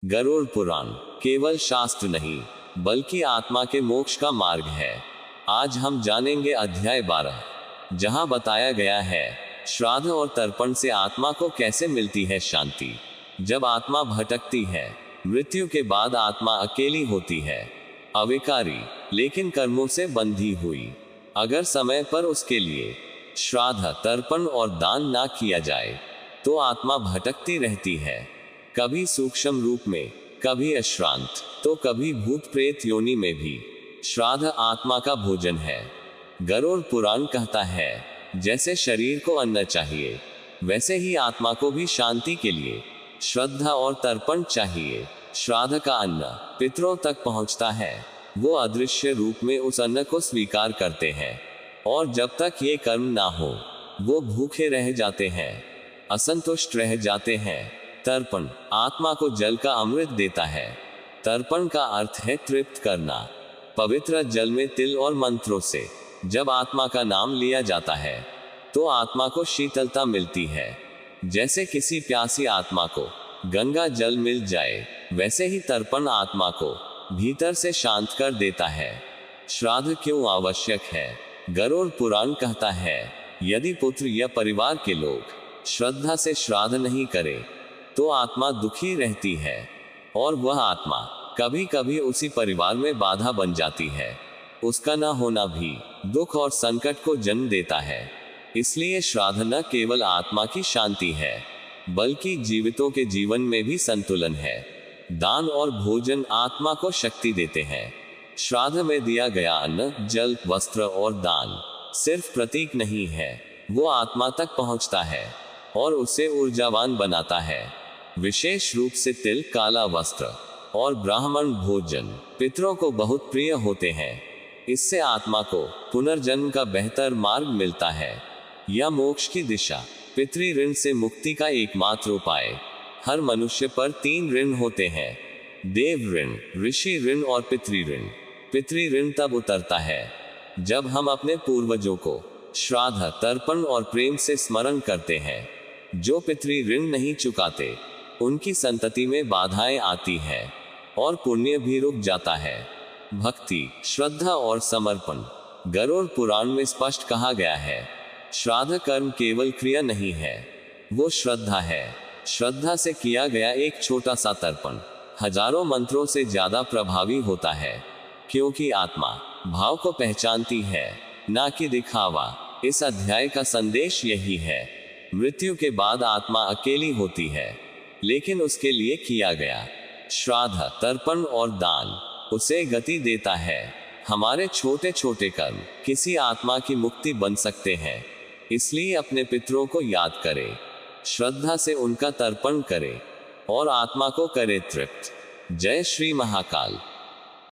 गरुड़ पुराण केवल शास्त्र नहीं बल्कि आत्मा के मोक्ष का मार्ग है। आज हम जानेंगे अध्याय 12, जहां बताया गया है श्राद्ध और तर्पण से आत्मा को कैसे मिलती है शांति। जब आत्मा भटकती है, मृत्यु के बाद आत्मा अकेली होती है, अविकारी लेकिन कर्मों से बंधी हुई। अगर समय पर उसके लिए श्राद्ध, तर्पण और दान ना किया जाए तो आत्मा भटकती रहती है, कभी सूक्ष्म रूप में, कभी अश्रांत, तो कभी भूत प्रेत योनि में भी। श्राद्ध आत्मा का भोजन है। गरुड़ पुराण कहता है, जैसे शरीर को अन्न चाहिए, वैसे ही आत्मा को भी शांति के लिए श्रद्धा और तर्पण चाहिए। श्राद्ध का अन्न पितरों तक पहुंचता है। वो अदृश्य रूप में उस अन्न को स्वीकार करते हैं, और जब तक ये कर्म ना हो, वो भूखे रह जाते हैं, असंतुष्ट रह जाते हैं। तर्पण आत्मा को जल का अमृत देता है। तर्पण का अर्थ है तृप्त करना। पवित्र जल में तिल और मंत्रों से जब आत्मा का नाम लिया जाता है तो आत्मा को शीतलता मिलती है। जैसे किसी प्यासी आत्मा को गंगा जल मिल जाए, वैसे ही तर्पण आत्मा को भीतर से शांत कर देता है। श्राद्ध क्यों आवश्यक है? गरुड़ पुराण कहता है, यदि पुत्र या परिवार के लोग श्रद्धा से श्राद्ध नहीं करे तो आत्मा दुखी रहती है, और वह आत्मा कभी कभी उसी परिवार में बाधा बन जाती है। उसका न होना भी दुख और संकट को जन्म देता है। इसलिए श्राद्ध न केवल आत्मा की शांति है, बल्कि जीवितों के जीवन में भी संतुलन है। दान और भोजन आत्मा को शक्ति देते हैं। श्राद्ध में दिया गया अन्न, जल, वस्त्र और दान सिर्फ प्रतीक नहीं है, वो आत्मा तक पहुंचता है और उसे ऊर्जावान बनाता है। विशेष रूप से तिल, काला वस्त्र और ब्राह्मण भोजन पितरों को बहुत प्रिय होते हैं। इससे आत्मा को पुनर्जन्म का बेहतर मार्ग मिलता है, या मोक्ष की दिशा। पितृ ऋण से मुक्ति का एकमात्र उपाय। हर मनुष्य पर 3 ऋण होते हैं, देव ऋण, ऋषि ऋण और पितृ ऋण। पितृ ऋण तब उतरता है जब हम अपने पूर्वजों को श्राद्ध, तर्पण और प्रेम से स्मरण करते हैं। जो पितृ ऋण नहीं चुकाते, उनकी संतति में बाधाएं आती है और पुण्य भी रुक जाता है। भक्ति, श्रद्धा और समर्पण गरुड़ पुराण में स्पष्ट कहा गया है, श्राद्ध कर्म केवल क्रिया नहीं है, वो श्रद्धा है। श्रद्धा से किया गया एक छोटा सा तर्पण हजारों मंत्रों से ज्यादा प्रभावी होता है, क्योंकि आत्मा भाव को पहचानती है, ना कि दिखावा। इस अध्याय का संदेश यही है, मृत्यु के बाद आत्मा अकेली होती है, लेकिन उसके लिए किया गया श्राद्ध, तर्पण और दान उसे गति देता है। हमारे छोटे छोटे कर्म किसी आत्मा की मुक्ति बन सकते हैं। इसलिए अपने पितरों को याद करें, श्रद्धा से उनका तर्पण करें और आत्मा को करे तृप्त। जय श्री महाकाल।